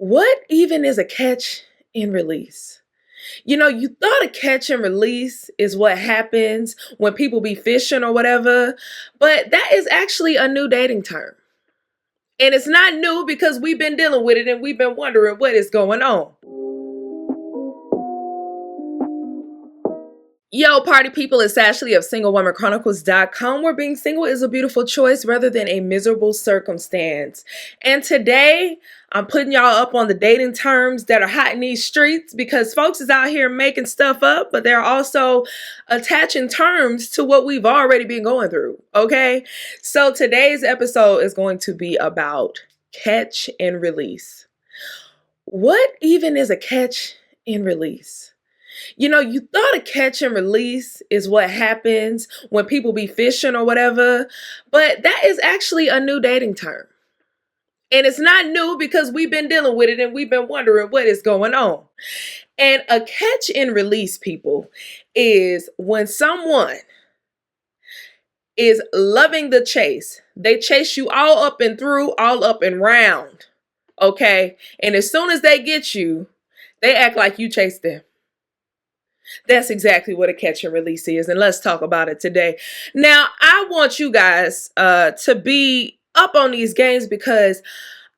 What even is a catch and release? You thought a catch and release is what happens when people be fishing or whatever, but that is actually a new dating term. And it's not new because we've been dealing with it and we've been wondering what is going on. Yo, party people, it's Ashley of SingleWomanChronicles.com, where being single is a beautiful choice rather than a miserable circumstance. And today, I'm putting y'all up on the dating terms that are hot in these streets because folks is out here making stuff up, but they're also attaching terms to what we've already been going through, okay? So today's episode is going to be about catch and release. What even is a catch and release? You thought a catch and release is what happens when people be fishing or whatever, but that is actually a new dating term. And it's not new because we've been dealing with it and we've been wondering what is going on. And a catch and release, people, is when someone is loving the chase. They chase you all up and through, all up and round, okay? And as soon as they get you, they act like you chased them. That's exactly what a catch and release is, and let's talk about it today. Now, I want you guys to be up on these games because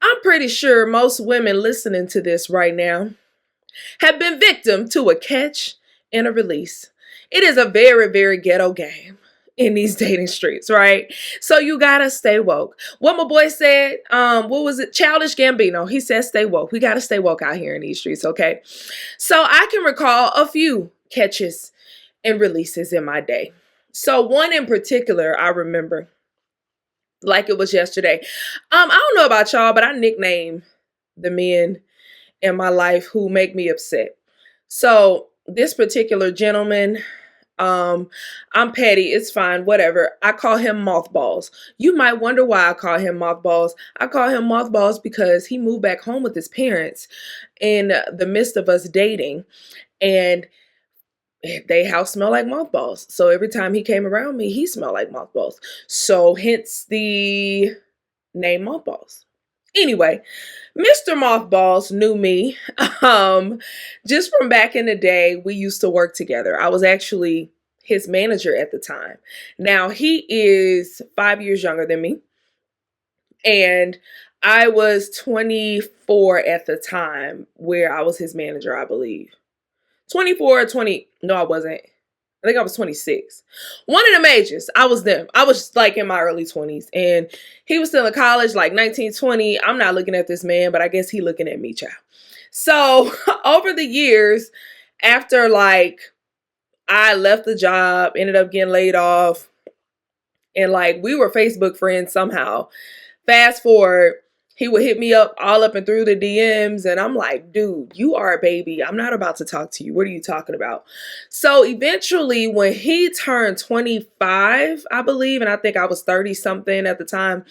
I'm pretty sure most women listening to this right now have been victim to a catch and a release. It is a very, very ghetto game in these dating streets, right? So you gotta stay woke. What my boy said, what was it? Childish Gambino. He said, stay woke. We gotta stay woke out here in these streets, okay? So I can recall a few catches and releases in my day. So one in particular, I remember like it was yesterday. I don't know about y'all, but I nickname the men in my life who make me upset. So this particular gentleman, I'm petty, it's fine, whatever. I call him Mothballs. You might wonder why I call him Mothballs. I call him Mothballs because he moved back home with his parents in the midst of us dating, and they house smell like mothballs. So every time he came around me, he smelled like mothballs. So hence the name Mothballs. Anyway, Mr. Mothballs knew me just from back in the day. We used to work together. I was actually his manager at the time. Now, he is 5 years younger than me, and I was 24 at the time where I was his manager, I believe. 24 or 20. No, I wasn't. I think I was 26. One of the majors, I was them. I was like in my early 20s, and he was still in college, like 19, 20. I'm not looking at this man, but I guess he looking at me, child. So over the years, after like I left the job, ended up getting laid off, and like we were Facebook friends somehow. Fast forward, he would hit me up all up and through the DMs, and I'm like, dude, you are a baby. I'm not about to talk to you. What are you talking about? So eventually, when he turned 25, I believe, and I think I was 30 something at the time,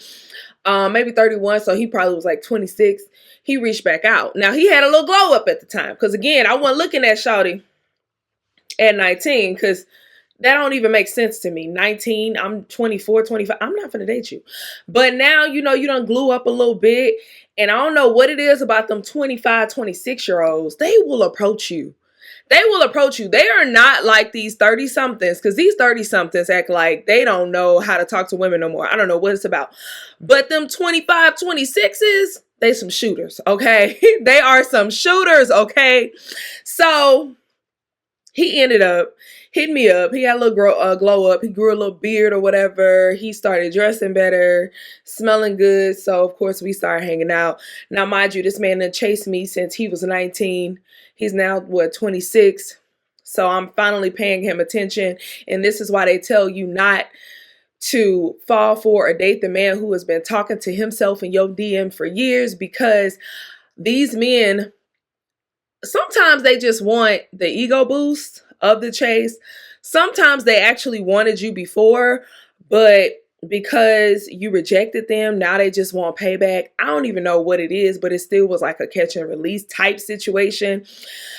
maybe 31, so he probably was like 26, he reached back out. Now, he had a little glow up at the time, because again, I wasn't looking at shawty at 19, because that don't even make sense to me. 19, I'm 24, 25. I'm not gonna date you. But now, you done glue up a little bit. And I don't know what it is about them 25, 26-year-olds. They will approach you. They will approach you. They are not like these 30-somethings, because these 30-somethings act like they don't know how to talk to women no more. I don't know what it's about. But them 25, 26s, they some shooters, okay? They are some shooters, okay? So he ended up hitting me up. He had a little glow up. He grew a little beard or whatever. He started dressing better, smelling good. So, of course, we started hanging out. Now, mind you, this man done chased me since he was 19. He's now, 26? So I'm finally paying him attention. And this is why they tell you not to fall for or date the man who has been talking to himself in your DM for years, because these men, sometimes they just want the ego boost of the chase. Sometimes they actually wanted you before, but because you rejected them, now they just want payback. I don't even know what it is, but it still was like a catch and release type situation.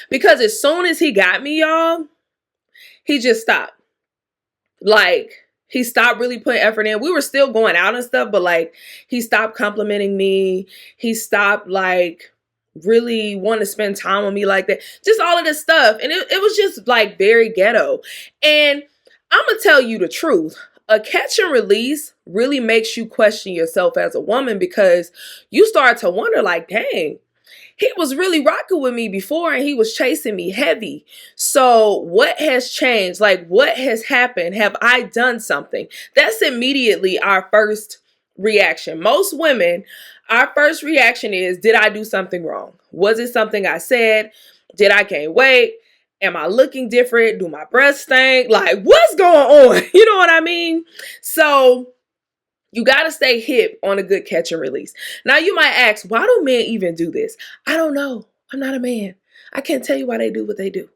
Because as soon as he got me, y'all, he just stopped. Like, he stopped really putting effort in. We were still going out and stuff, but like, he stopped complimenting me. He stopped like really want to spend time with me like that. Just all of this stuff. And it was just like very ghetto. And I'm going to tell you the truth. A catch and release really makes you question yourself as a woman, because you start to wonder like, dang, he was really rocking with me before and he was chasing me heavy. So what has changed? Like, what has happened? Have I done something? That's immediately our first reaction. Most women, our first reaction is, did I do something wrong? Was it something I said? Did I gain weight? Am I looking different? Do my breasts stink? Like, what's going on? You know what I mean? So you got to stay hip on a good catch and release. Now, you might ask, why do men even do this? I don't know. I'm not a man. I can't tell you why they do what they do.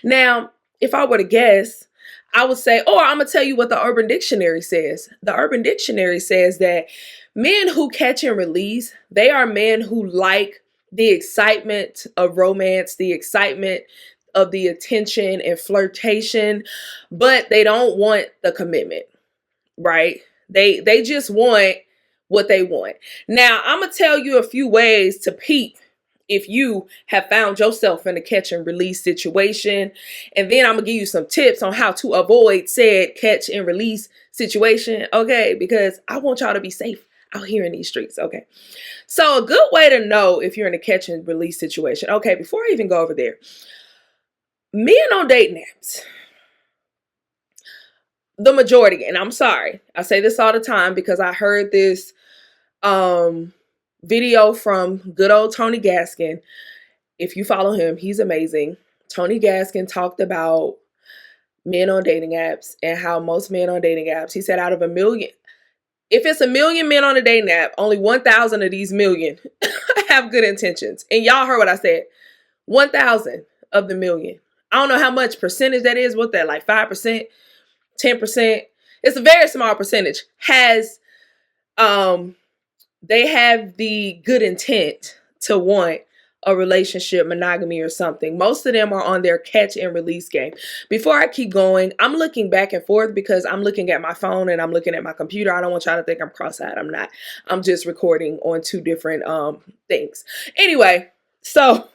Now, if I were to guess, I would say, or I'm going to tell you what the Urban Dictionary says. The Urban Dictionary says that men who catch and release, they are men who like the excitement of romance, the excitement of the attention and flirtation, but they don't want the commitment, right? They just want what they want. Now, I'm going to tell you a few ways to peep if you have found yourself in a catch and release situation. And then I'm going to give you some tips on how to avoid said catch and release situation. Okay, because I want y'all to be safe out here in these streets. Okay. So a good way to know if you're in a catch and release situation. Okay, before I even go over there, men on dating apps, the majority, and I'm sorry, I say this all the time because I heard this video from good old Tony Gaskin. If you follow him, he's amazing. Tony Gaskin talked about men on dating apps and how most men on dating apps, he said out of a million, if it's a million men on a dating app, only 1,000 of these million have good intentions. And y'all heard what I said. 1,000 of the million. I don't know how much percentage that is. What that, like 5%, 10%? It's a very small percentage. They have the good intent to want a relationship, monogamy, or something. Most of them are on their catch and release game. Before I keep going, I'm looking back and forth because I'm looking at my phone and I'm looking at my computer. I don't want y'all to think I'm cross-eyed. I'm not. I'm just recording on two different things. Anyway, so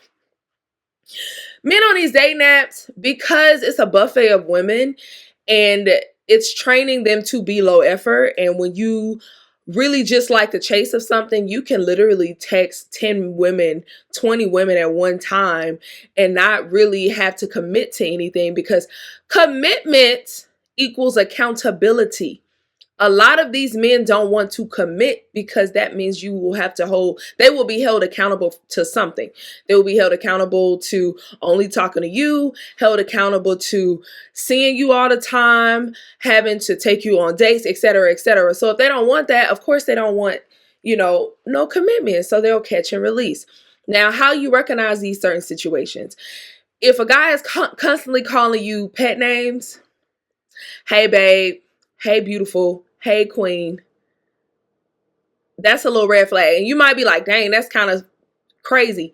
men on these dating apps, because it's a buffet of women and it's training them to be low effort. And when you really just like the chase of something, you can literally text 10 women, 20 women at one time and not really have to commit to anything, because commitment equals accountability. A lot of these men don't want to commit because that means you will have to they will be held accountable to something. They will be held accountable to only talking to you, held accountable to seeing you all the time, having to take you on dates, etc., etc. So if they don't want that, of course they don't want, no commitment. So they'll catch and release. Now, how you recognize these certain situations? If a guy is constantly calling you pet names, hey babe, hey beautiful, hey queen, that's a little red flag. And you might be like, dang, that's kind of crazy.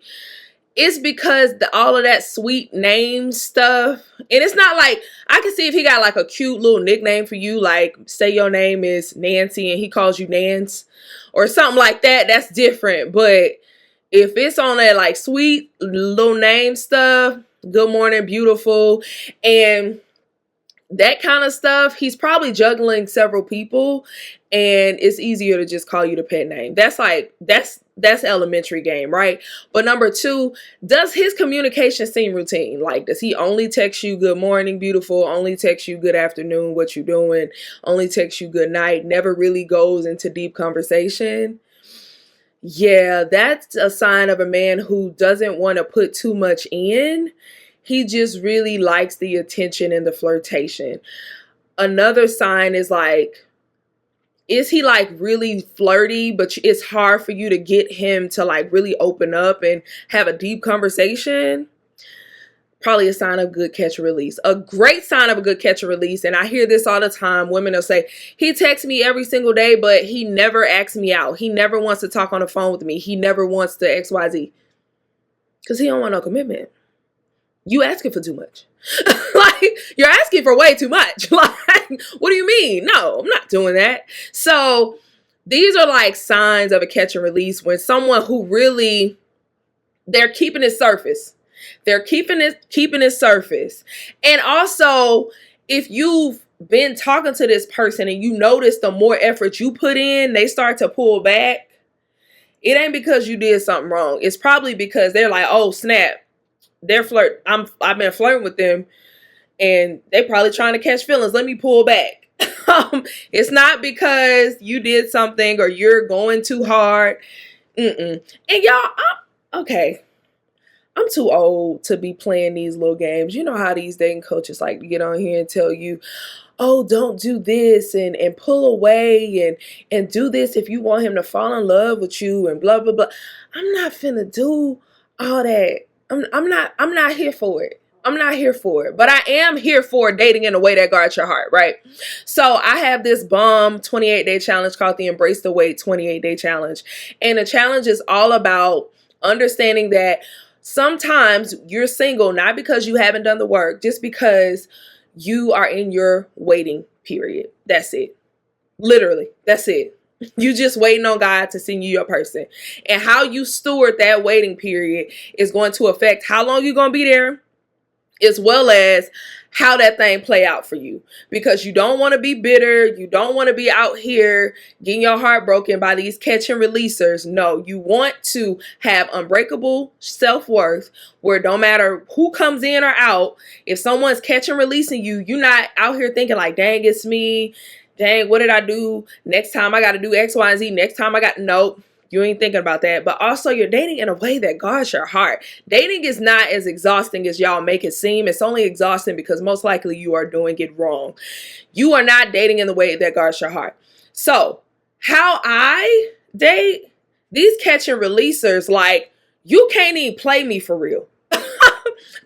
It's because all of that sweet name stuff. And it's not like, I can see if he got like a cute little nickname for you, like say your name is Nancy and he calls you Nance or something like that, that's different. But if it's on that like sweet little name stuff, good morning, beautiful, and that kind of stuff, he's probably juggling several people and it's easier to just call you the pet name. That's elementary game, right? But number two, does his communication seem routine? Like, does he only text you good morning, beautiful, only text you good afternoon, what you doing, only text you good night, never really goes into deep conversation? Yeah, that's a sign of a man who doesn't want to put too much in. He just really likes the attention and the flirtation. Another sign is like, is he like really flirty, but it's hard for you to get him to like really open up and have a deep conversation? Probably a sign of good catch and release. A great sign of a good catch and release, and I hear this all the time. Women will say, he texts me every single day, but he never asks me out. He never wants to talk on the phone with me. He never wants to XYZ. Because he don't want no commitment. You asking for too much. Like, you're asking for way too much. Like, what do you mean? No, I'm not doing that. So these are like signs of a catch and release when someone who really They're keeping it surface. They're keeping it surface. And also, if you've been talking to this person and you notice the more effort you put in, they start to pull back. It ain't because you did something wrong. It's probably because they're like, oh snap, they're I've been flirting with them, and they probably trying to catch feelings. Let me pull back. It's not because you did something or you're going too hard. And y'all, okay. I'm too old to be playing these little games. You know how these dating coaches like to get on here and tell you, oh, don't do this and pull away and do this if you want him to fall in love with you and blah, blah, blah. I'm not finna do all that. I'm not here for it. I'm not here for it. But I am here for dating in a way that guards your heart, right? So I have this bomb 28-day challenge called the Embrace the Wait 28-day challenge. And the challenge is all about understanding that sometimes you're single, not because you haven't done the work, just because you are in your waiting period. That's it. Literally, that's it. You just waiting on God to send you your person. And how you steward that waiting period is going to affect how long you're going to be there, as well as how that thing play out for you. Because you don't want to be bitter. You don't want to be out here getting your heart broken by these catch and releasers. No, you want to have unbreakable self-worth where no matter who comes in or out, if someone's catching and releasing you, you're not out here thinking like, dang, it's me. Dang, what did I do? Next time I got to do X, Y, and Z. Next time I got, nope. You ain't thinking about that. But also you're dating in a way that guards your heart. Dating is not as exhausting as y'all make it seem. It's only exhausting because most likely you are doing it wrong. You are not dating in the way that guards your heart. So how I date, these catch and releasers, like, you can't even play me for real.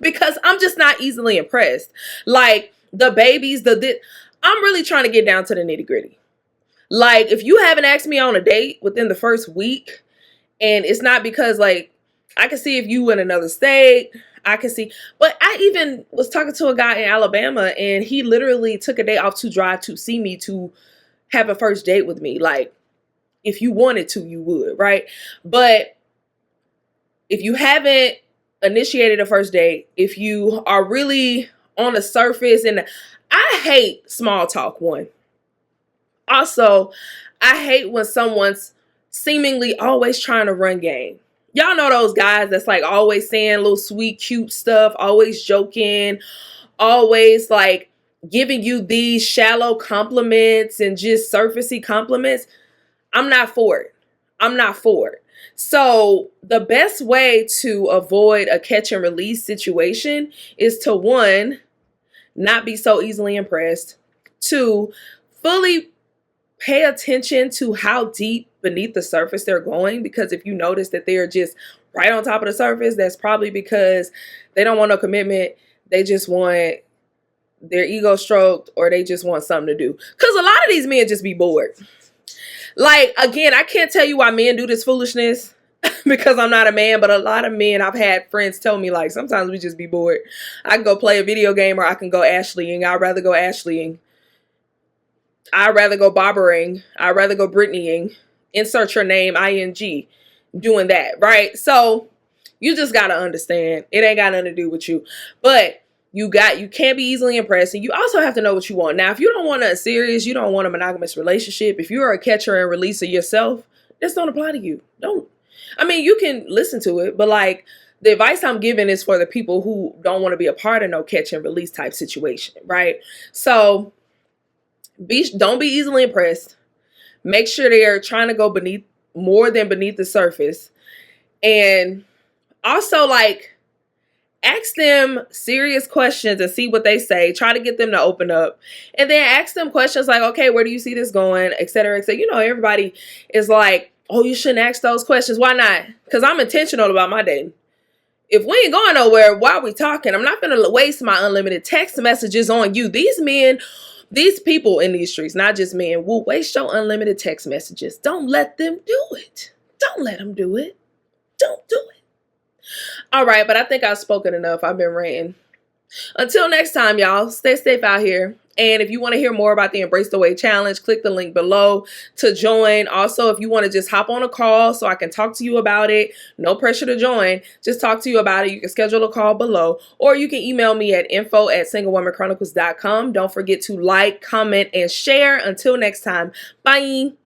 Because I'm just not easily impressed. Like the babies, I'm really trying to get down to the nitty gritty. Like, if you haven't asked me on a date within the first week, and it's not because, like, I can see if you in another state, I can see, but I even was talking to a guy in Alabama, and he literally took a day off to drive to see me to have a first date with me. Like, if you wanted to, you would, right? But if you haven't initiated a first date, if you are really on the surface, and I hate small talk, one. Also, I hate when someone's seemingly always trying to run game. Y'all know those guys that's like always saying little sweet, cute stuff, always joking, always like giving you these shallow compliments and just surfacey compliments. I'm not for it. I'm not for it. So the best way to avoid a catch and release situation is to, one, not be so easily impressed. Two, fully pay attention to how deep beneath the surface they're going, because if you notice that they're just right on top of the surface, that's probably because they don't want no commitment. They just want their ego stroked, or they just want something to do. Because a lot of these men just be bored. Like, again, I can't tell you why men do this foolishness because I'm not a man, but a lot of men, I've had friends tell me, like, sometimes we just be bored. I can go play a video game, or I can go Ashleying. I'd rather go Ashleying. I'd rather go bobbering. I'd rather go Britneying. Insert your name, ing, doing that, right? So you just got to understand, it ain't got nothing to do with you. But you can't be easily impressed. And you also have to know what you want. Now, if you don't want a serious, you don't want a monogamous relationship, if you're a catcher and releaser yourself, this don't apply to you. You can listen to it, but like, the advice I'm giving is for the people who don't want to be a part of no catch and release type situation, right? So don't be easily impressed. Make sure they are trying to go more than beneath the surface. And also, like, ask them serious questions and see what they say. Try to get them to open up. And then ask them questions like, okay, where do you see this going? Et cetera, et cetera. You know, everybody is like, oh, you shouldn't ask those questions. Why not? Because I'm intentional about my dating. If we ain't going nowhere, why are we talking? I'm not going to waste my unlimited text messages on you. These people in these streets, not just men, will waste your unlimited text messages. Don't let them do it. Don't let them do it. Don't do it. All right, but I think I've spoken enough. I've been ranting. Until next time, y'all, stay safe out here. And if you want to hear more about the Embrace the Way Challenge, click the link below to join. Also, if you want to just hop on a call so I can talk to you about it, no pressure to join, just talk to you about it. You can schedule a call below, or you can email me at info@singlewomanchronicles.com. Don't forget to like, comment, and share. Until next time, bye.